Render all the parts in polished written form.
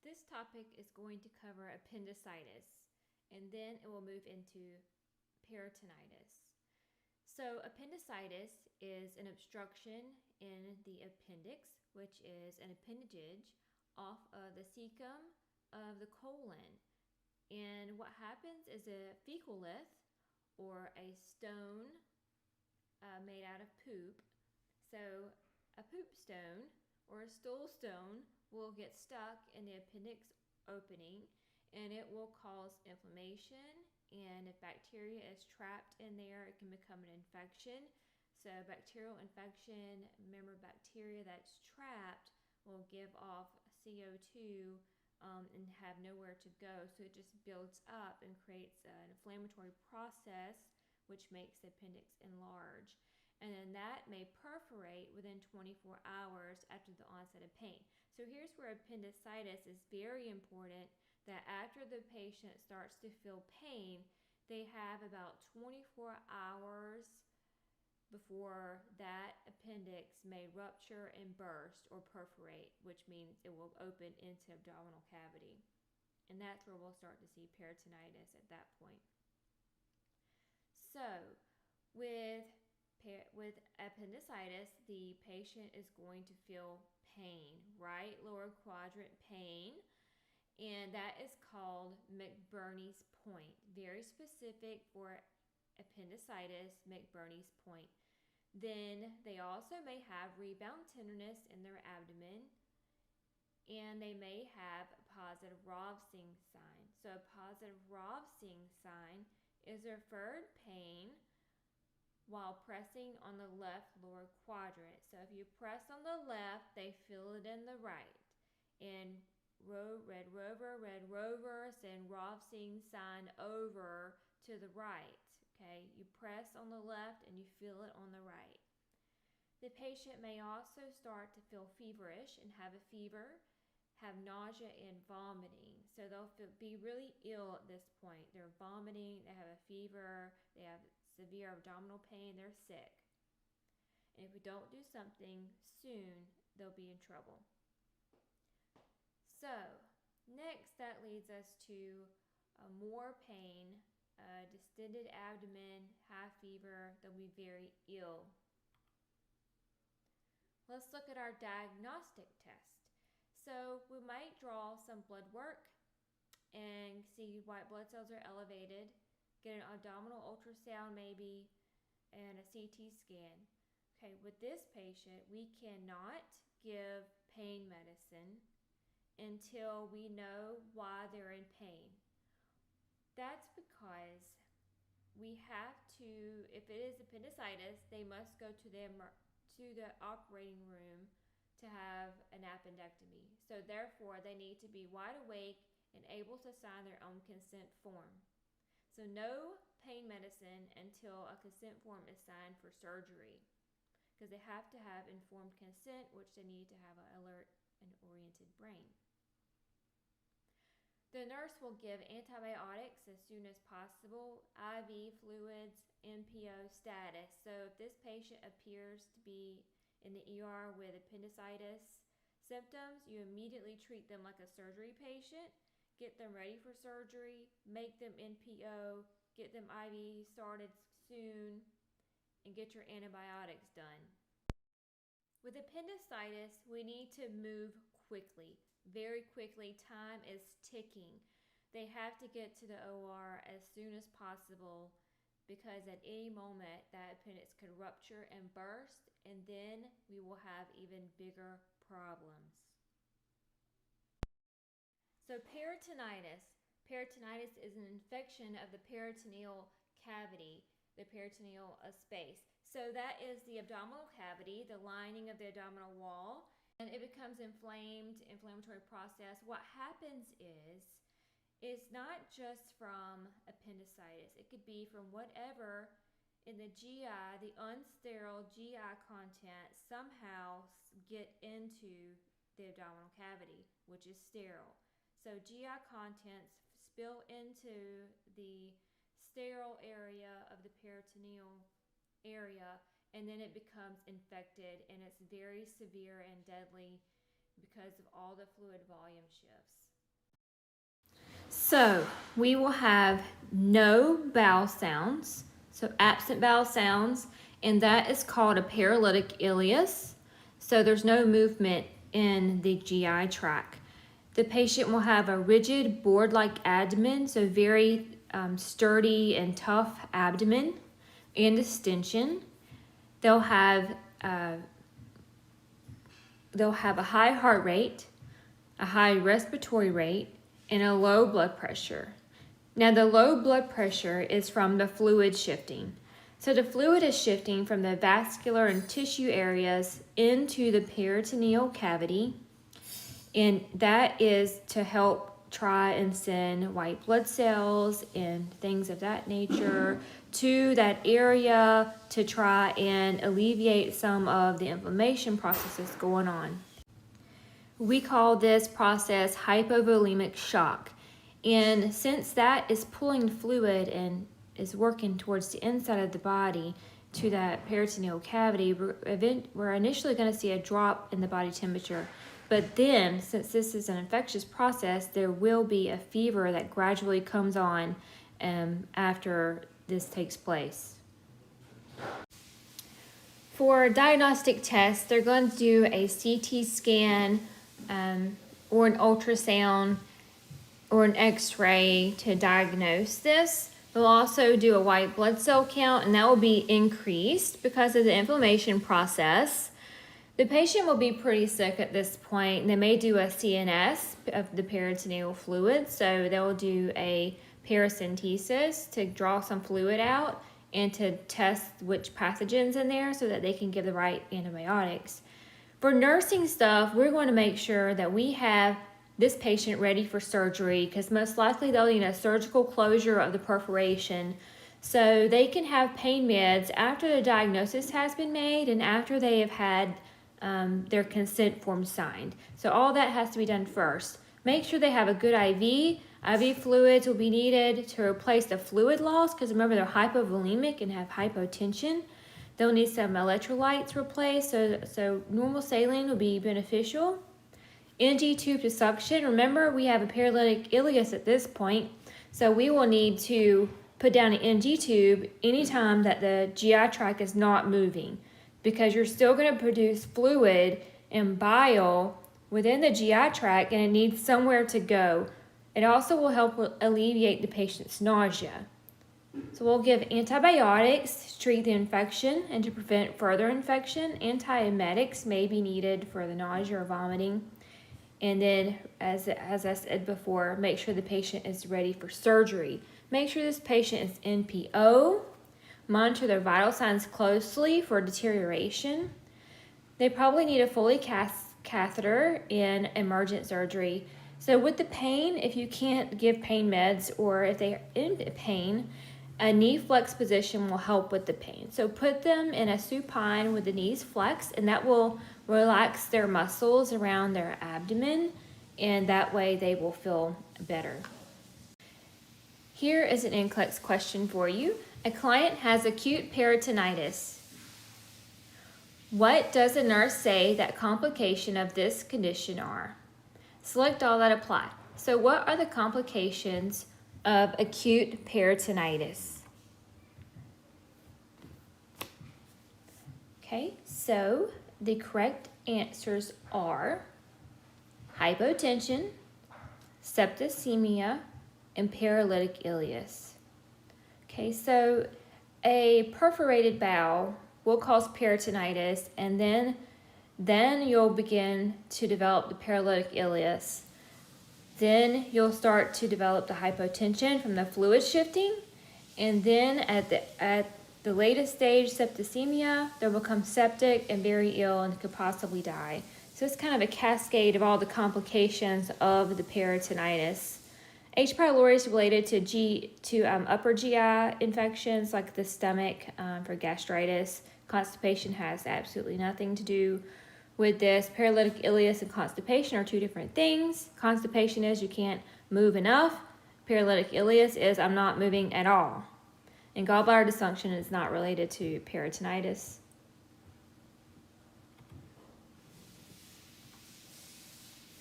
This topic is going to cover appendicitis, and then it will move into peritonitis. So appendicitis is an obstruction in the appendix, which is an appendage off of the cecum of the colon. And what happens is a fecalith, or a stone made out of poop. So a poop stone or a stool stone will get stuck in the appendix opening, and it will cause inflammation, and if bacteria is trapped in there, it can become an infection. So bacterial infection, remember, bacteria that's trapped will give off CO2 and have nowhere to go, so it just builds up and creates an inflammatory process, which makes the appendix enlarge. And then that may perforate within 24 hours after the onset of pain. So here's where appendicitis is very important, that after the patient starts to feel pain, they have about 24 hours before that appendix may rupture and burst or perforate, which means it will open into abdominal cavity. And that's where we'll start to see peritonitis at that point. So with appendicitis, the patient is going to feel pain, right lower quadrant pain, and that is called McBurney's point. Very specific for appendicitis, McBurney's point. Then they also may have rebound tenderness in their abdomen, and they may have a positive Rovsing sign. So a positive Rovsing sign is referred pain while pressing on the left lower quadrant. So if you press on the left, they feel it in the right. And red rover, send Rovsing sign over to the right. Okay, you press on the left and you feel it on the right. The patient may also start to feel feverish and have a fever, have nausea and vomiting. So they'll be really ill at this point. They're vomiting, they have a fever, they have severe abdominal pain, they're sick. And if we don't do something soon, they'll be in trouble. So next, that leads us to more pain, distended abdomen, high fever, they'll be very ill. Let's look at our diagnostic test. So we might draw some blood work and see white blood cells are elevated, get an abdominal ultrasound maybe, and a CT scan. Okay, with this patient, we cannot give pain medicine until we know why they're in pain. That's because we have to, if it is appendicitis, they must go to the operating room to have an appendectomy. So therefore, they need to be wide awake and able to sign their own consent form. So no pain medicine until a consent form is signed for surgery, because they have to have informed consent, which they need to have an alert and oriented brain. The nurse will give antibiotics as soon as possible, IV fluids, NPO status. So if this patient appears to be in the ER with appendicitis symptoms, you immediately treat them like a surgery patient, get them ready for surgery, make them NPO, get them IV started soon, and get your antibiotics done. With appendicitis, we need to move quickly, very quickly. Time is ticking. They have to get to the OR as soon as possible, because at any moment that appendix could rupture and burst, and then we will have even bigger problems. So peritonitis. Peritonitis is an infection of the peritoneal cavity, the peritoneal space. So that is the abdominal cavity, the lining of the abdominal wall, and it becomes inflamed, inflammatory process. What happens is, it's not just from appendicitis. It could be from whatever in the GI, the unsterile GI content somehow get into the abdominal cavity, which is sterile. So GI contents spill into the sterile area of the peritoneal area, and then it becomes infected, and it's very severe and deadly because of all the fluid volume shifts. So we will have no vowel sounds, so absent vowel sounds, and that is called a paralytic ileus. So there's no movement in the GI tract. The patient will have a rigid board-like abdomen, so very sturdy and tough abdomen and distension. They'll have a high heart rate, a high respiratory rate, and a low blood pressure. Now the low blood pressure is from the fluid shifting. So the fluid is shifting from the vascular and tissue areas into the peritoneal cavity, and that is to help try and send white blood cells and things of that nature to that area to try and alleviate some of the inflammation processes going on. We call this process hypovolemic shock. And since that is pulling fluid and is working towards the inside of the body to that peritoneal cavity, we're initially going to see a drop in the body temperature. But then, since this is an infectious process, there will be a fever that gradually comes on after this takes place. For diagnostic tests, they're going to do a CT scan or an ultrasound or an x-ray to diagnose this. They'll also do a white blood cell count, and that will be increased because of the inflammation process. The patient will be pretty sick at this point, and they may do a CNS of the peritoneal fluid, so they'll do a paracentesis to draw some fluid out and to test which pathogens in there so that they can give the right antibiotics. For nursing stuff, we're going to make sure that we have this patient ready for surgery because most likely they'll need a surgical closure of the perforation, so they can have pain meds after the diagnosis has been made and after they have had their consent form signed. So all that has to be done first. Make sure they have a good IV. IV fluids will be needed to replace the fluid loss because remember they're hypovolemic and have hypotension. They'll need some electrolytes replaced, so normal saline will be beneficial. NG tube to suction. Remember, we have a paralytic ileus at this point, so we will need to put down an NG tube anytime that the GI tract is not moving because you're still going to produce fluid and bile within the GI tract and it needs somewhere to go. It also will help alleviate the patient's nausea. So we'll give antibiotics to treat the infection and to prevent further infection. Antiemetics may be needed for the nausea or vomiting. And then, as I said before, make sure the patient is ready for surgery. Make sure this patient is NPO. Monitor their vital signs closely for deterioration. They probably need a Foley catheter in emergent surgery. So with the pain, if you can't give pain meds or if they're in pain, a knee flex position will help with the pain. So put them in a supine with the knees flexed, and that will relax their muscles around their abdomen, and that way they will feel better. Here is an NCLEX question for you. A client has acute peritonitis. What does the nurse say that complication of this condition are? Select all that apply. So what are the complications of acute peritonitis? Okay, so the correct answers are hypotension, septicemia, and paralytic ileus. Okay, so a perforated bowel will cause peritonitis, and then you'll begin to develop the paralytic ileus. Then you'll start to develop the hypotension from the fluid shifting, and then at the latest stage, septicemia, they'll become septic and very ill and could possibly die. So it's kind of a cascade of all the complications of the peritonitis. H. pylori is related to upper GI infections like the stomach for gastritis. Constipation has absolutely nothing to do with this. Paralytic ileus and constipation are two different things. Constipation is you can't move enough. Paralytic ileus is I'm not moving at all. And gallbladder dysfunction is not related to peritonitis.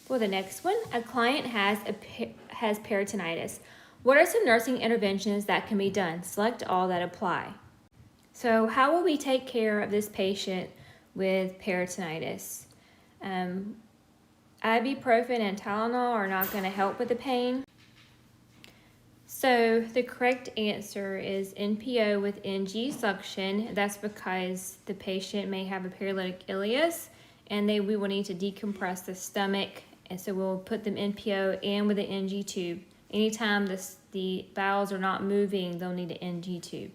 For the next one, a client has peritonitis. What are some nursing interventions that can be done? Select all that apply. So how will we take care of this patient with peritonitis? Ibuprofen and Tylenol are not going to help with the pain. So the correct answer is NPO with NG suction. That's because the patient may have a paralytic ileus and we will need to decompress the stomach. And so we'll put them NPO and with an NG tube. Anytime the bowels are not moving, they'll need an NG tube.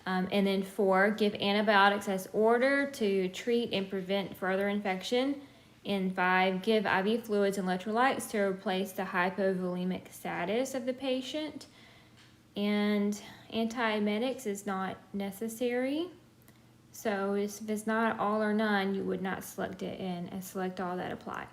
And then 4, give antibiotics as ordered to treat and prevent further infection. And 5, give IV fluids and electrolytes to replace the hypovolemic status of the patient. And antiemetics is not necessary. So if it's not all or none, you would not select it and select all that apply.